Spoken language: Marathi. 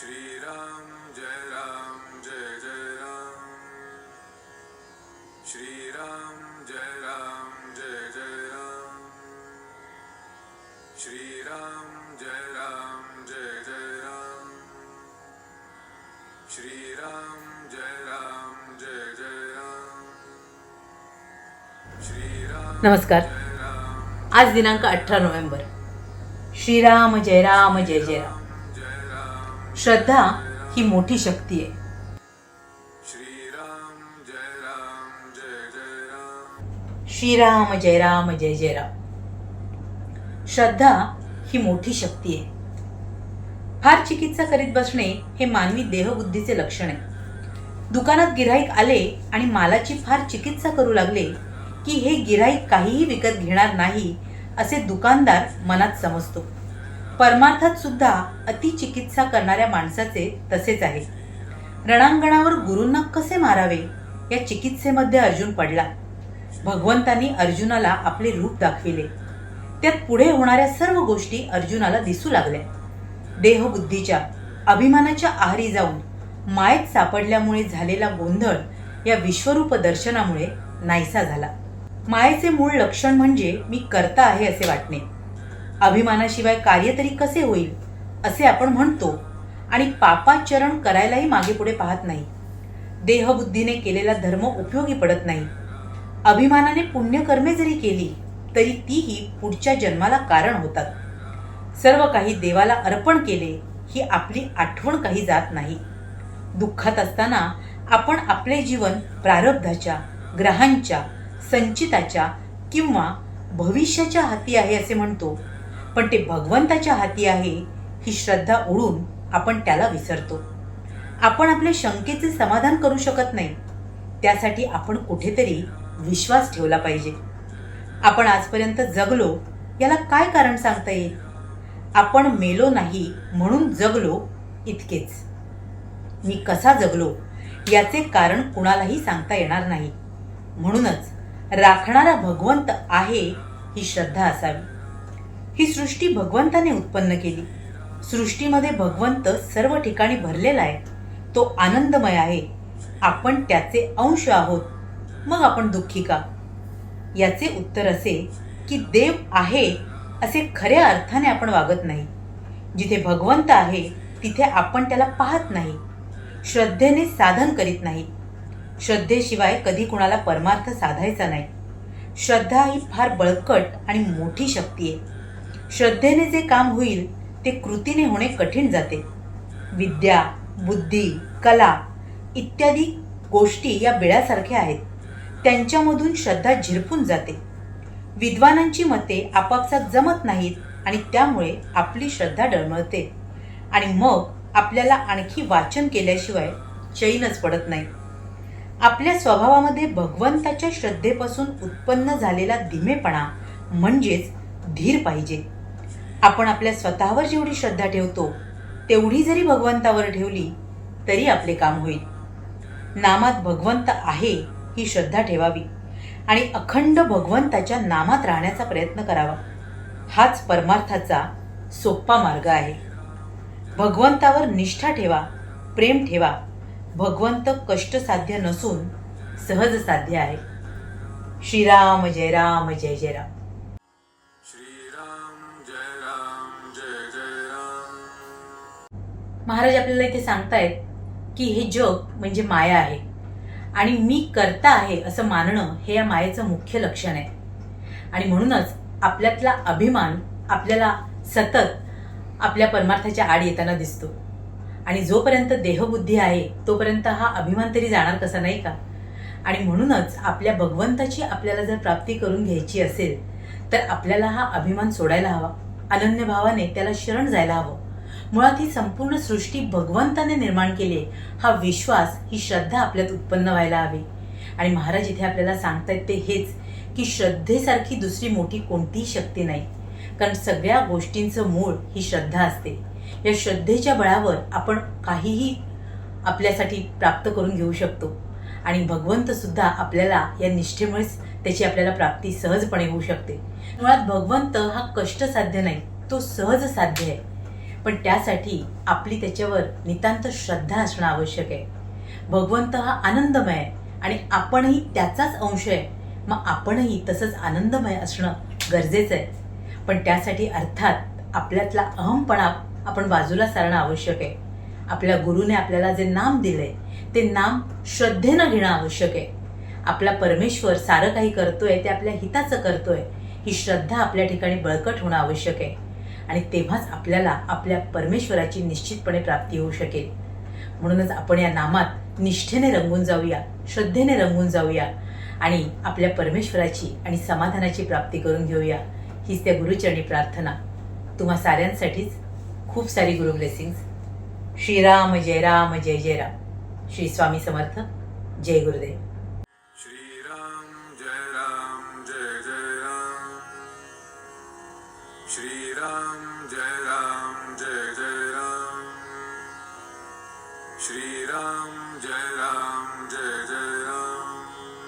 श्रीराम जय जय राम श्रीराम जय जय राम श्रीराम जय जय राम श्रीराम जय जय राम श्रीराम। नमस्कार। आज दिनांक 18 नोव्हेंबर। श्रीराम जय राम जय जय राम। श्रद्धा ही मोठी शक्ती आहे। श्रीराम जय जय राम श्रीराम जय राम जय जय राम। श्रद्धा ही मोठी शक्ती आहे। फार चिकित्सा करीत बसणे हे मानवी देहबुद्धीचे लक्षण आहे। दुकानात गिऱ्हाईक आले आणि मालाची फार चिकित्सा करू लागले की हे गिऱ्हाईक काहीही विकत घेणार नाही असे दुकानदार मनात समजतो। परमार्थात सुद्धा अति चिकित्सा करणाऱ्या माणसाचे तसेच आहे। रणांगणावर गुरूंना कसे मारावे या चिकित्सेमध्ये अर्जुन पडला। भगवंतांनी अर्जुनाला आपले रूप दाखविले। त्यात पुढे होणाऱ्या सर्व गोष्टी अर्जुनाला दिसू लागल्या। देहबुद्धीच्या अभिमानाच्या आहारी जाऊन मायेत सापडल्यामुळे झालेला गोंधळ या विश्वरूप दर्शनामुळे नाहीसा झाला। मायेचे मूळ लक्षण म्हणजे मी कर्ता आहे असे वाटणे। अभिमानाशिवाय कार्य तरी कसे होईल असे आपण म्हणतो आणि पापाचरण करायलाही मागे पुढे पाहत नाही। देहबुद्धीने केलेला धर्म उपयोगी पडत नाही। अभिमानाने पुण्यकर्मे जरी केली तरी तीही पुढच्या जन्माला कारण होतात। सर्व काही देवाला अर्पण केले ही आपली आठवण काही जात नाही। दुःखात असताना आपण आपले जीवन प्रारब्धाच्या, ग्रहांच्या, संचिताच्या किंवा भविष्याच्या हाती आहे असे म्हणतो, पण ते भगवंताच्या हाती आहे ही श्रद्धा उडून आपण त्याला विसरतो। आपण आपल्या शंकेचे समाधान करू शकत नाही, त्यासाठी आपण कुठेतरी विश्वास ठेवला पाहिजे। आपण आजपर्यंत जगलो याला काय कारण सांगता येईल? आपण मेलो नाही म्हणून जगलो इतकेच। मी कसा जगलो याचे कारण कुणालाही सांगता येणार नाही। म्हणूनच राखणारा भगवंत आहे ही श्रद्धा असावी। ही सृष्टी भगवंताने उत्पन्न केली। सृष्टीमध्ये भगवंत सर्व ठिकाणी भरलेला आहे। तो आनंदमय आहे। आपण त्याचे अंश आहोत, मग आपण दुःखी का? याचे उत्तर असे की देव आहे असे खऱ्या अर्थाने आपण वागत नाही। जिथे भगवंत आहे तिथे आपण त्याला पाहत नाही, श्रद्धेने साधन करीत नाही। श्रद्धेशिवाय कधी कुणाला परमार्थ साधायचा नाही। श्रद्धा ही फार बळकट आणि मोठी शक्ती आहे। श्रद्धेने जे काम होईल ते कृतीने होणे कठीण जाते। विद्या, बुद्धी, कला इत्यादी गोष्टी या बिळासारख्या आहेत। त्यांच्यामधून श्रद्धा झिरपून जाते। विद्वानांची मते आपापसात जमत नाहीत आणि त्यामुळे आपली श्रद्धा डळमळते आणि मग आपल्याला आणखी वाचन केल्याशिवाय चैनच पडत नाही। आपल्या स्वभावामध्ये भगवंताच्या श्रद्धेपासून उत्पन्न झालेला धीमेपणा म्हणजेच धीर पाहिजे। आपण आपल्या स्वतःवर जेवढी श्रद्धा ठेवतो तेवढी जरी भगवंतावर ठेवली तरी आपले काम होईल। नामात भगवंत आहे ही श्रद्धा ठेवावी आणि अखंड भगवंताच्या नामात राहण्याचा प्रयत्न करावा। हाच परमार्थाचा सोपा मार्ग आहे। भगवंतावर निष्ठा ठेवा, प्रेम ठेवा। भगवंत कष्टसाध्य नसून सहज साध्य आहे। श्रीराम जय राम जय जय राम। श्रीराम जय जय राम। महाराज आपल्याला इथे सांगतायत की हे जग म्हणजे माया आहे आणि मी कर्ता आहे असं मानणं हे या मायेचं मुख्य लक्षण आहे। आणि म्हणूनच आपल्यातला अभिमान आपल्याला सतत आपल्या परमार्थाच्या आड येताना दिसतो आणि जोपर्यंत देहबुद्धी आहे तोपर्यंत हा अभिमान तरी जाणार कसा, नाही का? आणि म्हणूनच आपल्या भगवंताची आपल्याला जर प्राप्ती करून घ्यायची असेल तर आपल्याला हा अभिमान सोडायला हवा। अनन्य भावाने त्याला शरण जायला हवं। मुळात ही संपूर्ण सृष्टी भगवंताने निर्माण केली, हा विश्वास, ही श्रद्धा आपल्यात उत्पन्न व्हायला हवी। आणि महाराज इथे आपल्याला सांगतायत ते हेच की श्रद्धेसारखी दुसरी मोठी कोणतीही शक्ती नाही, कारण सगळ्या गोष्टींचं मूळ ही श्रद्धा असते। या श्रद्धेच्या बळावर आपण काहीही आपल्यासाठी प्राप्त करून घेऊ शकतो आणि भगवंत सुद्धा आपल्याला या निष्ठेमुळेच त्याची आपल्याला प्राप्ती सहजपणे होऊ शकते। मुळात भगवंत हा कष्टसाध्य नाही, तो सहज साध्य आहे। पण त्यासाठी आपली त्याच्यावर नितांत श्रद्धा असणं आवश्यक आहे. भगवंत हा आनंदमय आहे आणि आपणही त्याचाच अंश आहे. मग आपणही तसंच आनंदमय असणं गरजेचं आहे. पण त्यासाठी अर्थात आपल्यातला अहमपणा आपण बाजूला सारणं आवश्यक आहे. आपल्या गुरुने आपल्याला जे नाम दिलंय ते नाम श्रद्धेनं घेणं आवश्यक आहे. आपला परमेश्वर सारं काही करतोय ते आपल्या हिताचं करतोय ही श्रद्धा आपल्या ठिकाणी बळकट होणं आवश्यक आहे. आणि तेव्हाच आपल्याला आपल्या परमेश्वराची निश्चितपणे प्राप्ती होऊ शकेल. म्हणूनच आपण या नामात निष्ठेने रंगून जाऊया, श्रद्धेने रंगून जाऊया आणि आपल्या परमेश्वराची आणि समाधानाची प्राप्ती करून घेऊया. हीच त्या गुरुचरणी प्रार्थना. तुम्हा साऱ्यांसाठीच खूप सारी गुरु ब्लेसिंग्स. श्रीराम जय राम जय जय राम. श्री स्वामी समर्थ. जय Gurudev. Shri Ram Jai Ram Jai Jai Ram. Shri Ram Jai Ram Jai Jai Ram. Shri Ram Jai Ram